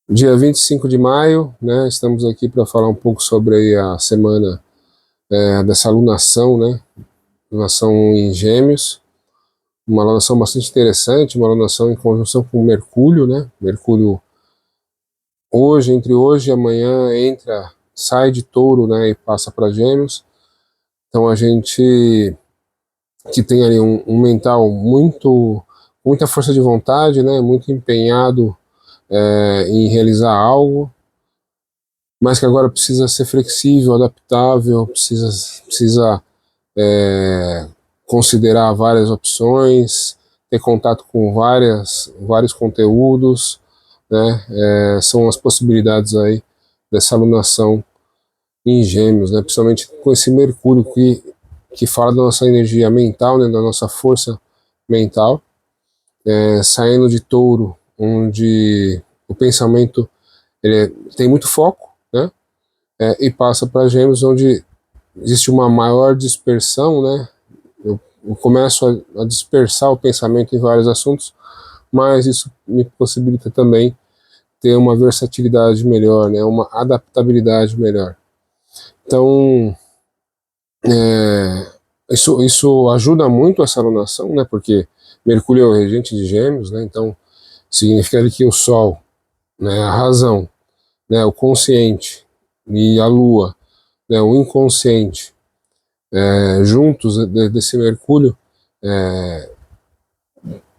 Dia 25 de maio, né, estamos aqui para falar um pouco sobre aí a semana dessa alunação, né, alunação em Gêmeos, uma alunação bastante interessante, uma alunação em conjunção com Mercúrio, né, Mercúrio hoje, entre hoje e amanhã, sai de Touro, né, e passa para Gêmeos, então a gente que tem ali um mental muita força de vontade, né, muito empenhado em realizar algo, mas que agora precisa ser flexível, adaptável, precisa é, considerar várias opções, ter contato com vários conteúdos, né? São as possibilidades aí dessa alunação em Gêmeos, né? Principalmente com esse Mercúrio que fala da nossa energia mental, né? Da nossa força mental, saindo de Touro, onde o pensamento tem muito foco, né? E passa para Gêmeos, onde existe uma maior dispersão, né? Eu começo a dispersar o pensamento em vários assuntos, mas isso me possibilita também ter uma versatilidade melhor, né? Uma adaptabilidade melhor. Então, isso ajuda muito essa alunação, né? Porque Mercúrio é o regente de Gêmeos, né? Então, significa que o Sol, né? A razão, né? O consciente e a Lua, né? O inconsciente, juntos desse Mercúrio,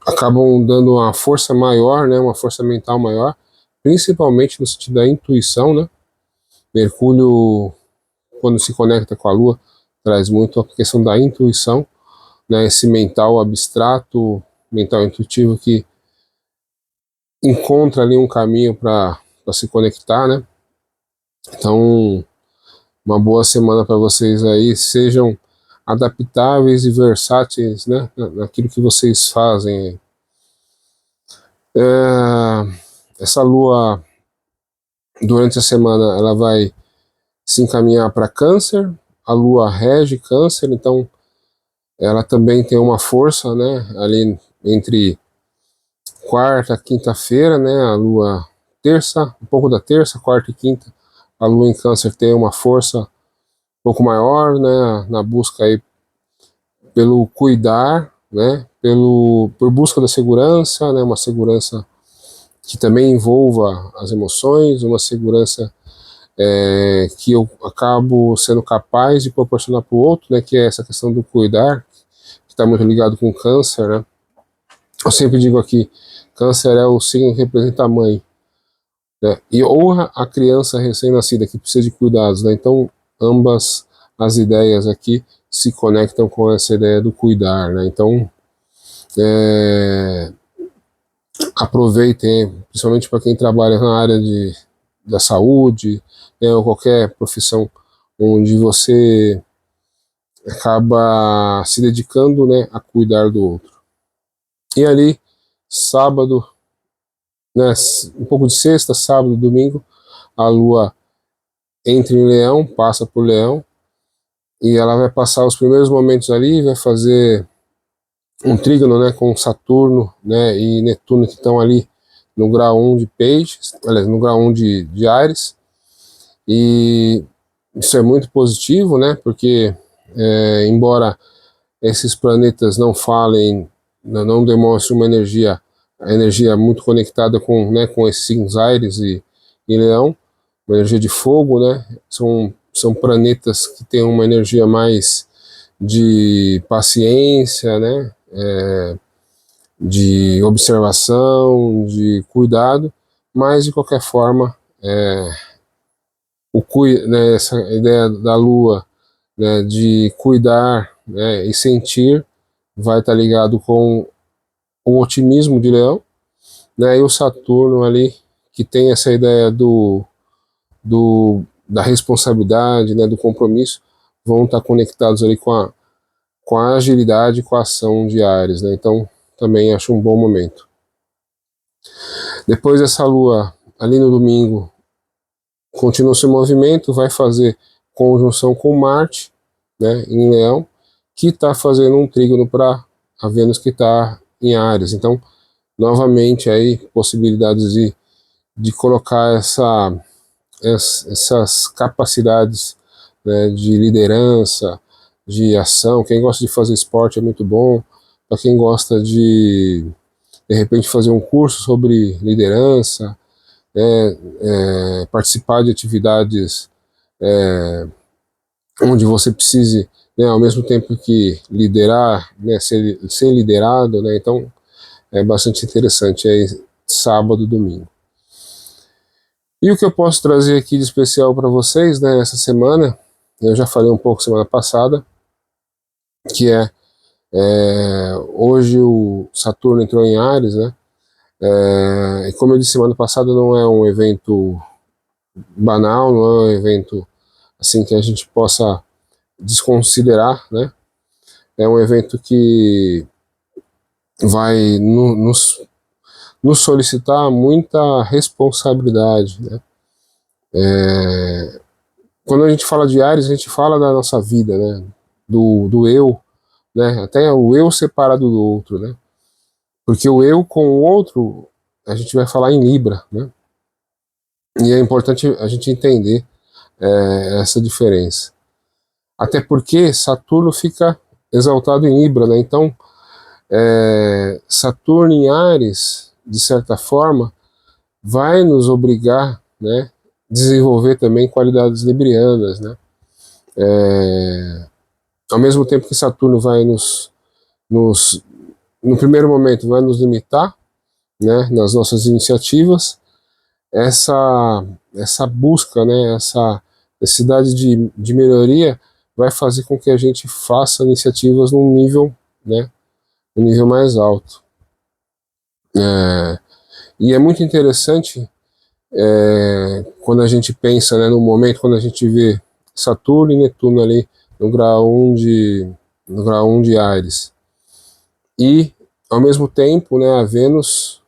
acabam dando uma força maior, né, uma força mental maior, principalmente no sentido da intuição, né? Mercúrio, quando se conecta com a Lua, traz muito a questão da intuição, né? Esse mental abstrato, mental intuitivo que encontra ali um caminho para se conectar, né? Então, uma boa semana para vocês aí, sejam adaptáveis e versáteis, né, naquilo que vocês fazem. Essa lua, durante a semana, ela vai se encaminhar para Câncer, a lua rege Câncer, então ela também tem uma força, né, ali entre quarta, quinta-feira, né, a lua terça, um pouco da terça, quarta e quinta, a lua em Câncer tem uma força um pouco maior, né, na busca aí pelo cuidar, né, por busca da segurança, né, uma segurança que também envolva as emoções, uma segurança que eu acabo sendo capaz de proporcionar para o outro, né, que é essa questão do cuidar, que está muito ligado com Câncer, né. Eu sempre digo aqui, Câncer é o signo que representa a mãe, né, e ou a criança recém-nascida que precisa de cuidados, né, então ambas as ideias aqui se conectam com essa ideia do cuidar, né, então aproveitem, principalmente para quem trabalha na área da saúde, né, ou qualquer profissão onde você acaba se dedicando, né, a cuidar do outro. E ali, sábado, né, um pouco de sexta, sábado, domingo, a lua entra em Leão, passa por Leão, e ela vai passar os primeiros momentos ali, vai fazer um trígono, né, com Saturno, né, e Netuno, que estão ali no grau 1 de Peixes, aliás, no grau 1 de Áries, e isso é muito positivo, né, porque embora esses planetas não falem, não demonstrem uma energia, a energia muito conectada com, né, com esses signos Áries e Leão, uma energia de fogo, né, são planetas que têm uma energia mais de paciência, né, de observação, de cuidado, mas de qualquer forma, né, essa ideia da Lua, né, de cuidar, né, e sentir, vai estar ligado com o otimismo de Leão, né, e o Saturno ali, que tem essa ideia da responsabilidade, né, do compromisso, vão estar conectados ali com a agilidade, com a ação de Áries, né, então também acho um bom momento. Depois dessa Lua, ali no domingo, continua seu movimento, vai fazer conjunção com Marte, né, em Leão, que está fazendo um trígono para a Vênus que está em Áries. Então, novamente aí possibilidades de colocar essas capacidades, né, de liderança, de ação. Quem gosta de fazer esporte é muito bom. Para quem gosta de repente, fazer um curso sobre liderança, participar de atividades onde você precise, né, ao mesmo tempo que liderar, né, ser liderado, né, então é bastante interessante, é sábado e domingo. E o que eu posso trazer aqui de especial para vocês, né, essa semana, eu já falei um pouco semana passada, que hoje o Saturno entrou em Áries, né, e como eu disse semana passada, não é um evento banal, não é um evento assim que a gente possa desconsiderar, né, é um evento que vai nos solicitar muita responsabilidade, né. Quando a gente fala de Áries, a gente fala da nossa vida, né, do eu, né, até o eu separado do outro, né, porque o eu com o outro, a gente vai falar em Libra, né, e é importante a gente entender essa diferença. Até porque Saturno fica exaltado em Libra, né, então Saturno em Áries, de certa forma, vai nos obrigar, né, desenvolver também qualidades librianas, né, ao mesmo tempo que Saturno vai no primeiro momento, vai nos limitar, né, nas nossas iniciativas, essa busca, né, essa necessidade de melhoria vai fazer com que a gente faça iniciativas num nível, né, um nível mais alto. E é muito interessante quando a gente pensa, né, no momento, quando a gente vê Saturno e Netuno ali no grau 1 de Áries. E, ao mesmo tempo, né, a Vênus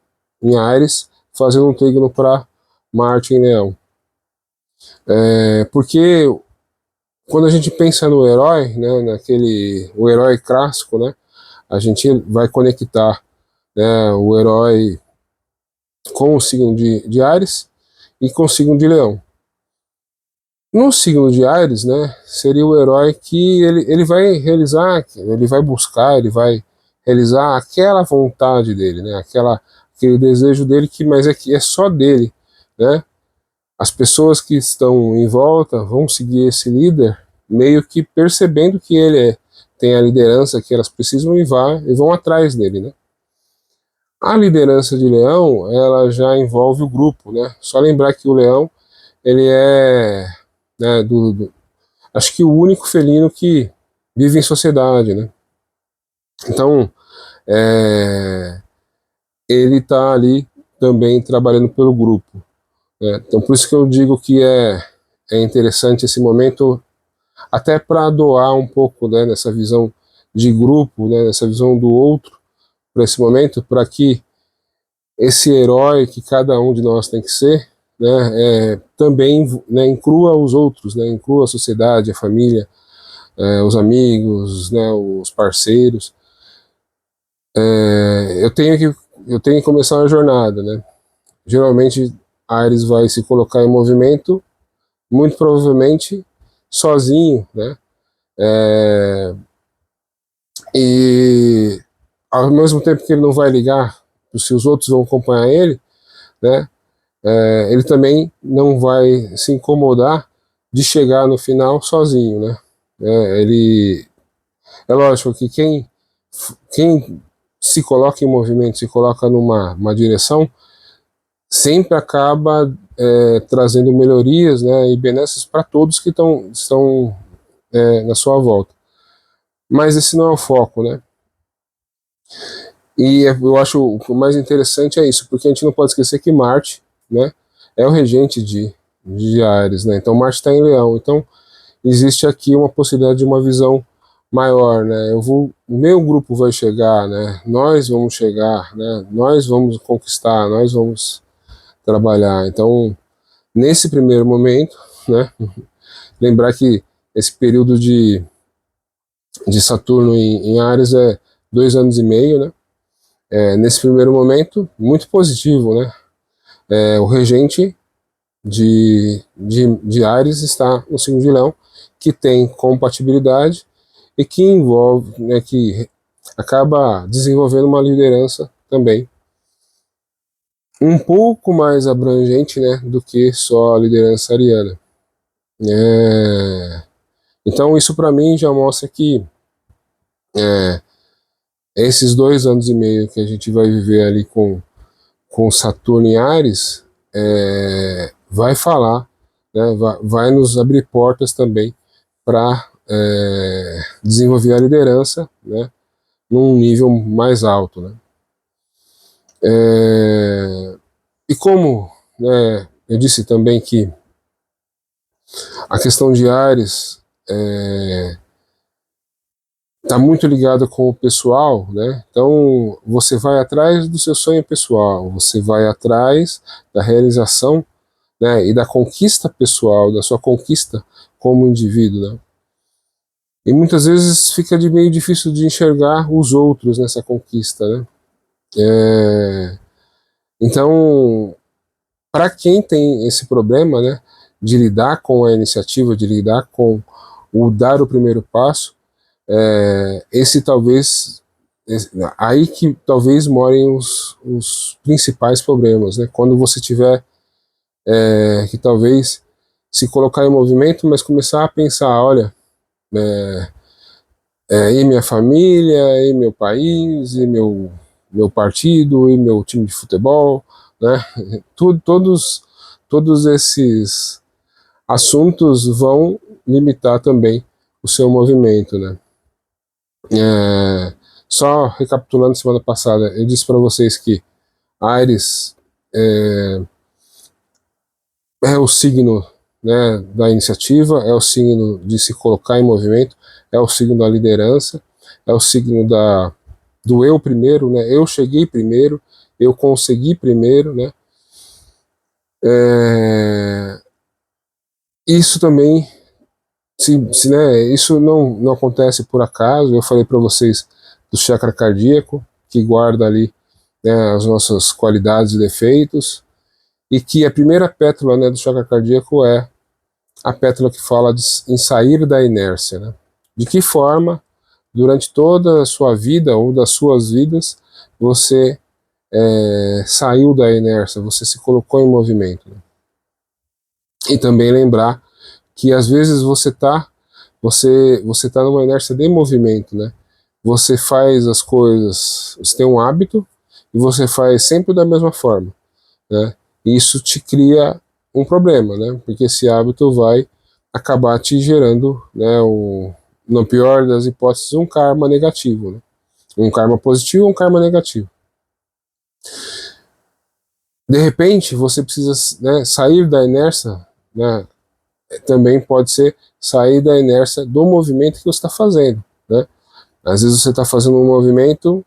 em Áries fazendo um trígono para Marte em Leão. Porque quando a gente pensa no herói, né, o herói clássico, né, a gente vai conectar, né, o herói com o signo de Áries e com o signo de Leão. No signo de Áries, né, seria o herói que ele vai realizar, ele vai buscar, ele vai realizar aquela vontade dele, né, aquele desejo dele, mas que é só dele, né. As pessoas que estão em volta vão seguir esse líder meio que percebendo que ele tem a liderança que elas precisam e vão atrás dele, né. A liderança de Leão, ela já envolve o grupo, né. Só lembrar que o Leão, ele né, acho que o único felino que vive em sociedade, né. Então, ele está ali também trabalhando pelo grupo. Então, por isso que eu digo que é interessante esse momento, até para doar um pouco, né, nessa visão de grupo, né, nessa visão do outro, para esse momento, para que esse herói que cada um de nós tem que ser, né, também, né, inclua os outros, né, inclua a sociedade, a família, os amigos, né, os parceiros. Eu tenho que começar uma jornada, né. Geralmente Ares vai se colocar em movimento, muito provavelmente sozinho, né, e ao mesmo tempo que ele não vai ligar se os outros vão acompanhar ele, né, ele também não vai se incomodar de chegar no final sozinho, né. É lógico que quem se coloca em movimento, se coloca numa direção, sempre acaba trazendo melhorias, né, e benesses para todos que estão na sua volta. Mas esse não é o foco, né? E eu acho o mais interessante é isso, porque a gente não pode esquecer que Marte, né, é o regente de Áries, né? Então Marte está em Leão. Então existe aqui uma possibilidade de uma visão maior, né? O meu grupo vai chegar, né? Nós vamos chegar, né? Nós vamos conquistar, nós vamos trabalhar. Então, nesse primeiro momento, né? Lembrar que esse período de Saturno em Áries é 2 anos e meio, né? Nesse primeiro momento, muito positivo, né? o regente de Áries está no signo de Leão, que tem compatibilidade e que envolve, né, que acaba desenvolvendo uma liderança também um pouco mais abrangente, né, do que só a liderança ariana. Então isso para mim já mostra que é, esses 2 anos e meio que a gente vai viver ali com Saturno em Áries vai falar, né, vai nos abrir portas também para desenvolver a liderança, né, num nível mais alto, né. E como, né, eu disse também que a questão de Áries está muito ligada com o pessoal, né? Então você vai atrás do seu sonho pessoal, você vai atrás da realização, né, e da conquista pessoal, da sua conquista como indivíduo, né? E muitas vezes fica meio difícil de enxergar os outros nessa conquista, né? Então, para quem tem esse problema, né, de lidar com a iniciativa, de lidar com o dar o primeiro passo, esse talvez, aí que talvez morem os principais problemas, né? Quando você tiver que talvez se colocar em movimento, mas começar a pensar, olha, e minha família, e meu país, e meu partido, e meu time de futebol, né? Todos esses assuntos vão limitar também o seu movimento, né? Só recapitulando, semana passada eu disse para vocês que Áries é o signo, né, da iniciativa, é o signo de se colocar em movimento, é o signo da liderança, é o signo do eu primeiro, né, eu cheguei primeiro, eu consegui primeiro, né. Isso também, né, isso não acontece por acaso. Eu falei para vocês do chakra cardíaco, que guarda ali, né, as nossas qualidades e defeitos, e que a primeira pétala, né, do chakra cardíaco é a pétala que fala em sair da inércia, né? De que forma, durante toda a sua vida ou das suas vidas, você saiu da inércia, você se colocou em movimento, né? E também lembrar que às vezes você tá numa inércia de movimento, né? Você faz as coisas, você tem um hábito e você faz sempre da mesma forma, né? E isso te cria um problema, né? Porque esse hábito vai acabar te gerando, né, no pior das hipóteses, um karma negativo, né? Um karma positivo ou um karma negativo. De repente, você precisa, né, sair da inércia, né? Também pode ser sair da inércia do movimento que você está fazendo, né? Às vezes você está fazendo um movimento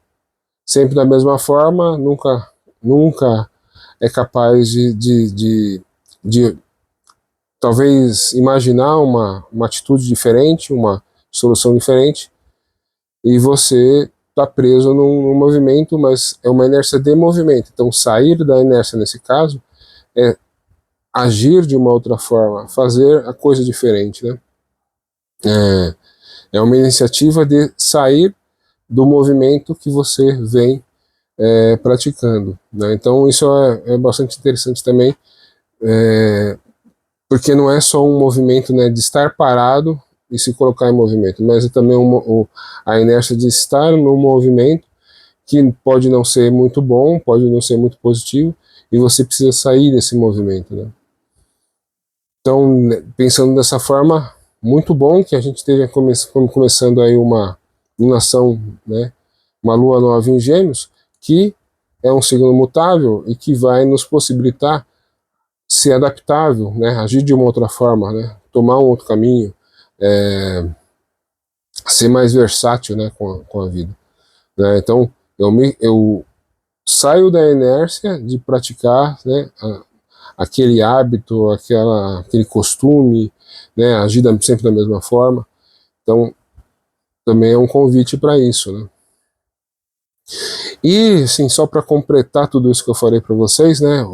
sempre da mesma forma, nunca é capaz de talvez imaginar uma atitude diferente, uma solução diferente, e você está preso num movimento, mas é uma inércia de movimento. Então, sair da inércia nesse caso é agir de uma outra forma, fazer a coisa diferente, né? É uma iniciativa de sair do movimento que você vem praticando, né? Então, isso é bastante interessante também, porque não é só um movimento, né, de estar parado e se colocar em movimento, mas é também a inércia de estar no movimento, que pode não ser muito bom, pode não ser muito positivo, e você precisa sair desse movimento, né? Então, né, pensando dessa forma, muito bom que a gente esteja começando aí uma lunação, né, uma lua nova em Gêmeos, que é um signo mutável e que vai nos possibilitar ser adaptável, né, agir de uma outra forma, né, tomar um outro caminho, ser mais versátil, né, com a vida, né. Então eu saio da inércia de praticar, né, aquele hábito, aquele costume, né, agir sempre da mesma forma. Então também é um convite para isso, né. E, assim, só para completar tudo isso que eu falei para vocês, né,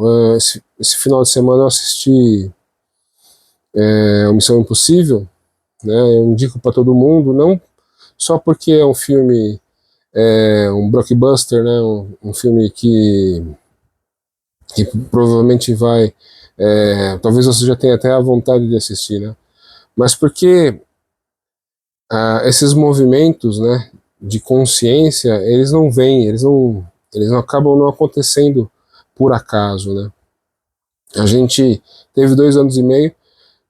esse final de semana eu assisti Missão Impossível, né, eu indico para todo mundo, não só porque é um filme, um blockbuster, né, um filme que provavelmente vai, talvez você já tenha até a vontade de assistir, né, mas porque esses movimentos, né, de consciência, eles não vêm, eles não acabam não acontecendo por acaso, né. A gente teve 2 anos e meio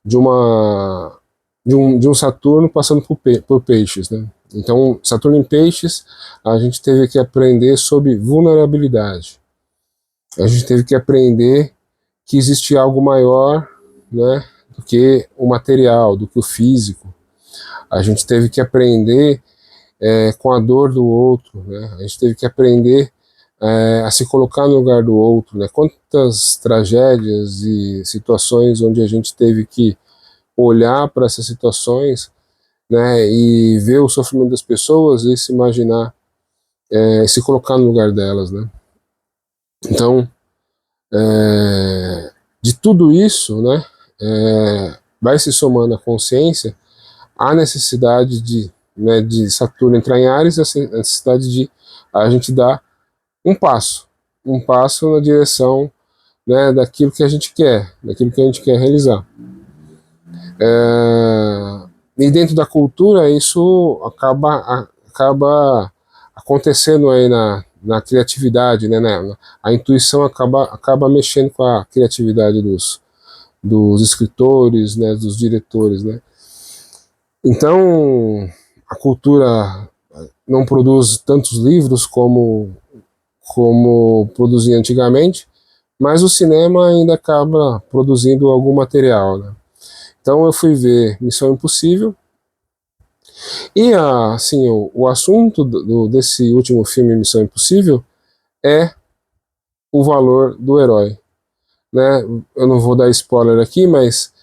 de um Saturno passando por Peixes, né. Então, Saturno em Peixes, a gente teve que aprender sobre vulnerabilidade. A gente teve que aprender que existe algo maior, né, do que o material, do que o físico. A gente teve que aprender com a dor do outro, né? A gente teve que aprender a se colocar no lugar do outro, né? Quantas tragédias e situações onde a gente teve que olhar para essas situações, né, e ver o sofrimento das pessoas e se imaginar, se colocar no lugar delas, né? Então, de tudo isso, né, vai se somando a consciência, a necessidade de Saturno entrar em Áries, a necessidade de a gente dar um passo na direção, né, daquilo que a gente quer, daquilo que a gente quer realizar. E dentro da cultura isso acaba acontecendo aí na criatividade, né, a intuição acaba mexendo com a criatividade dos escritores, né, dos diretores, né. Então, a cultura não produz tantos livros como produzia antigamente, mas o cinema ainda acaba produzindo algum material, né? Então eu fui ver Missão Impossível e assim, o assunto desse último filme Missão Impossível é o valor do herói, né? Eu não vou dar spoiler aqui, mas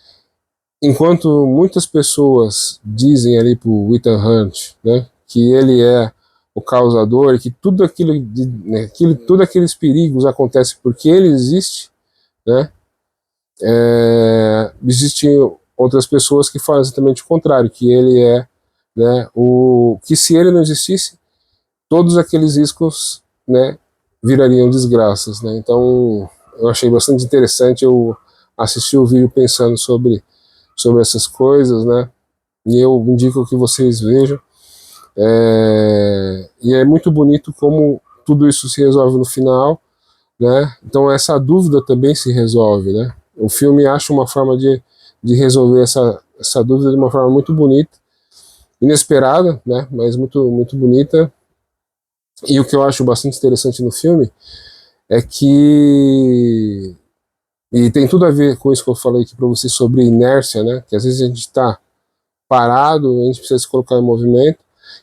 enquanto muitas pessoas dizem ali pro Ethan Hunt, né, que ele é o causador e que tudo tudo aqueles perigos acontecem porque ele existe, né, existem outras pessoas que falam exatamente o contrário, que ele é, né, que se ele não existisse, todos aqueles riscos, né, virariam desgraças, né. Então eu achei bastante interessante, eu assisti o vídeo pensando sobre essas coisas, né? E eu indico que vocês vejam. E é muito bonito como tudo isso se resolve no final, né? Então essa dúvida também se resolve, né? O filme acha uma forma de resolver essa dúvida de uma forma muito bonita, inesperada, né? Mas muito bonita. E o que eu acho bastante interessante no filme é que e tem tudo a ver com isso que eu falei aqui para vocês sobre inércia, né? Que às vezes a gente está parado, a gente precisa se colocar em movimento,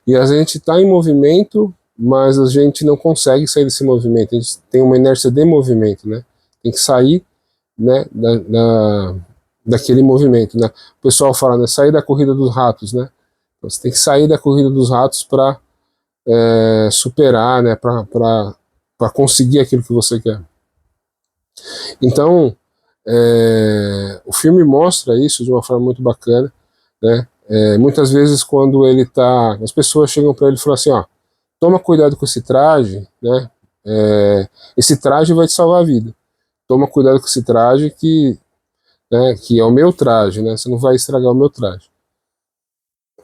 e a gente está em movimento, mas a gente não consegue sair desse movimento, a gente tem uma inércia de movimento, né? Tem que sair, né, daquele movimento, né? O pessoal fala, né, sair da corrida dos ratos, né? Então, você tem que sair da corrida dos ratos para superar, né, para conseguir aquilo que você quer. Então, o filme mostra isso de uma forma muito bacana, né? Muitas vezes quando ele tá, as pessoas chegam para ele e falam assim, ó, toma cuidado com esse traje, né? Esse traje vai te salvar a vida. Toma cuidado com esse traje que é o meu traje, né? Você não vai estragar o meu traje.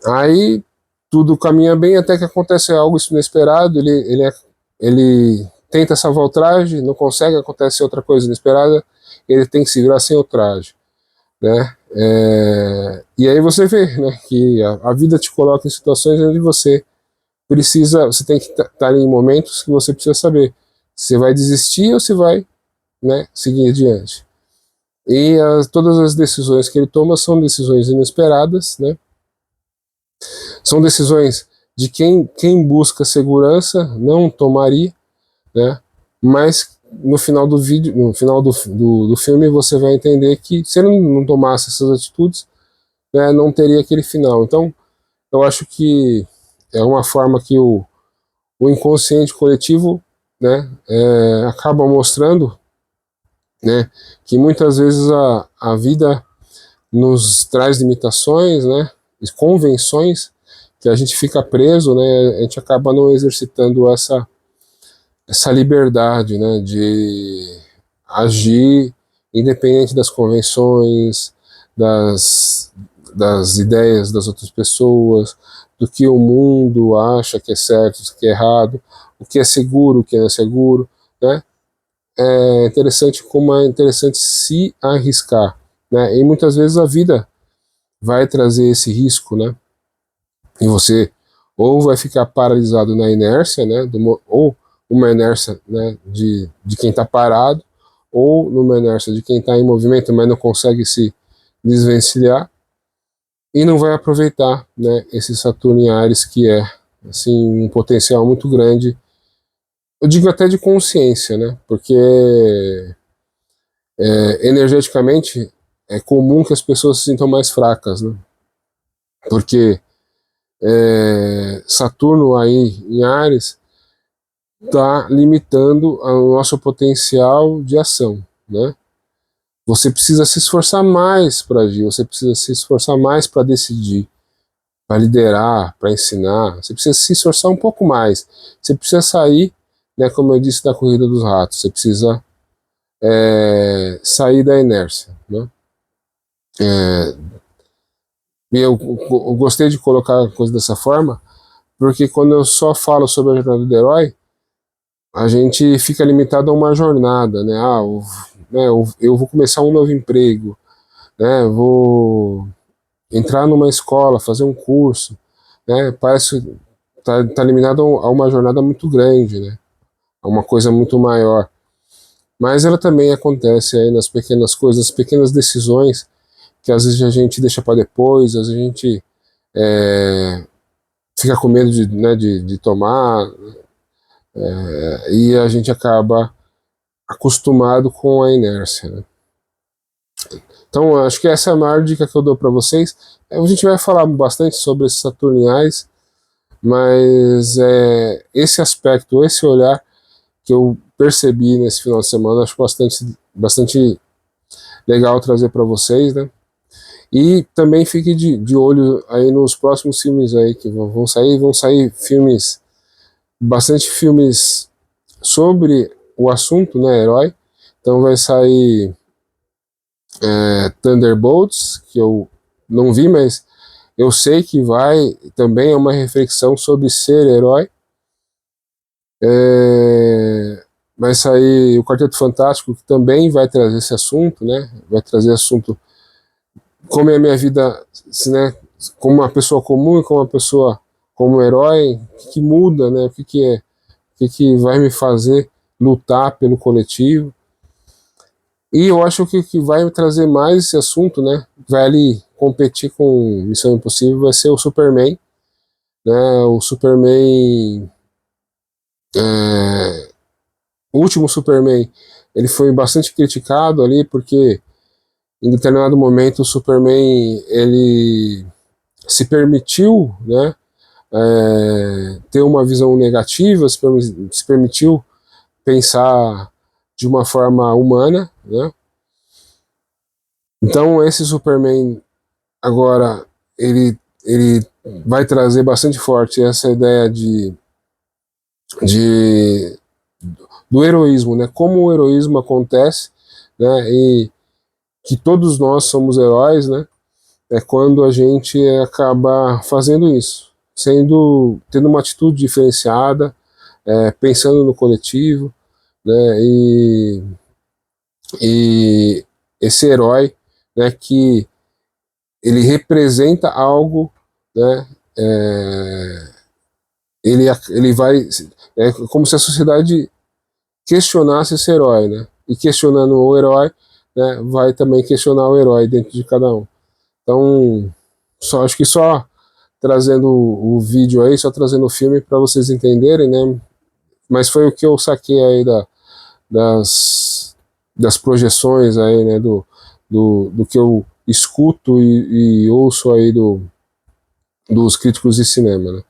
Aí tudo caminha bem até que acontece algo inesperado, ele tenta salvar o traje, não consegue, acontece outra coisa inesperada, ele tem que se virar sem o traje, né? E aí você vê, né, que a vida te coloca em situações onde você tem que estar em momentos que você precisa saber se vai desistir ou se vai, né, seguir adiante. E todas as decisões que ele toma são decisões inesperadas, né? São decisões de quem busca segurança não tomaria, né? Mas no final do vídeo, no final do filme, você vai entender que se ele não tomasse essas atitudes, né, não teria aquele final. Então, eu acho que é uma forma que o inconsciente coletivo, né, acaba mostrando, né, que muitas vezes a vida nos traz limitações, né, convenções, que a gente fica preso, né, a gente acaba não exercitando essa liberdade, né, de agir independente das convenções, das, das ideias das outras pessoas, do que o mundo acha que é certo, o que é errado, o que é seguro, o que não é seguro, né? É interessante como é interessante se arriscar, né? E muitas vezes a vida vai trazer esse risco, né? E você ou vai ficar paralisado na inércia, né? Ou uma inércia, né? De quem está parado, ou numa inércia de quem está em movimento, mas não consegue se desvencilhar, e não vai aproveitar, né, esse Saturno em Áries, que é assim, um potencial muito grande, eu digo até de consciência, né, porque energeticamente é comum que as pessoas se sintam mais fracas, né, porque Saturno aí em Áries está limitando o nosso potencial de ação, né. Você precisa se esforçar mais para agir, você precisa se esforçar mais para decidir, para liderar, para ensinar. Você precisa se esforçar um pouco mais. Você precisa sair, né, como eu disse, da corrida dos ratos. Você precisa sair da inércia, né? E eu gostei de colocar a coisa dessa forma, porque quando eu só falo sobre a jornada do herói, a gente fica limitado a uma jornada, né? Eu vou começar um novo emprego, né? Vou entrar numa escola, fazer um curso, né? Parece tá limitado a uma jornada muito grande, né? A uma coisa muito maior. Mas ela também acontece aí nas pequenas coisas, nas pequenas decisões que às vezes a gente deixa para depois, às vezes a gente fica com medo de tomar, e a gente acaba acostumado com a inércia, né? Então, acho que essa é a maior dica que eu dou para vocês. A gente vai falar bastante sobre esses saturniais, mas esse aspecto, esse olhar que eu percebi nesse final de semana, acho bastante legal trazer para vocês, né? E também fique de olho aí nos próximos filmes aí que vão sair filmes, bastante filmes sobre o assunto, né, herói. Então vai sair Thunderbolts, que eu não vi, mas eu sei que também é uma reflexão sobre ser herói. Vai sair o Quarteto Fantástico, que também vai trazer esse assunto, né? Vai trazer assunto como é a minha vida, né? Como uma pessoa comum e como uma pessoa como herói, o que muda, né? O que vai me fazer lutar pelo coletivo. E eu acho que vai trazer mais esse assunto, né? Vai ali competir com Missão Impossível, vai ser o Superman, né? O Superman, o último Superman, ele foi bastante criticado ali porque em determinado momento o Superman ele se permitiu, né, ter uma visão negativa, se permitiu pensar de uma forma humana, né? Então esse Superman agora ele vai trazer bastante forte essa ideia de do heroísmo, né? Como o heroísmo acontece, né? E que todos nós somos heróis, né? É quando a gente acaba fazendo isso, tendo uma atitude diferenciada, pensando no coletivo, né? E esse herói, né? Que ele representa algo, né? Ele vai, é como se a sociedade questionasse esse herói, né? E questionando o herói, né? Vai também questionar o herói dentro de cada um. Então, acho que só trazendo o vídeo aí, só trazendo o filme para vocês entenderem, né? Mas foi o que eu saquei aí das projeções aí, né? Do que eu escuto e ouço aí dos críticos de cinema, né?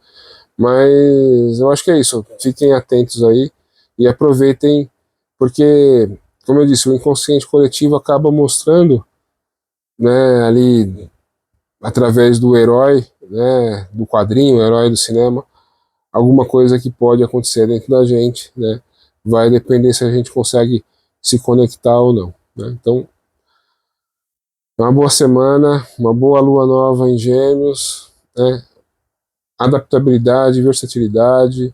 Mas eu acho que é isso, fiquem atentos aí e aproveitem, porque, como eu disse, o inconsciente coletivo acaba mostrando, né, ali, através do herói, né, do quadrinho, o herói do cinema, alguma coisa que pode acontecer dentro da gente, né, vai depender se a gente consegue se conectar ou não, né. Então, uma boa semana, uma boa lua nova em Gêmeos, né, adaptabilidade, versatilidade,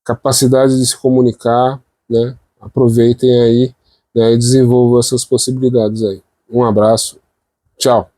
capacidade de se comunicar, né? Aproveitem aí, né, e desenvolvam essas possibilidades aí. Um abraço, tchau.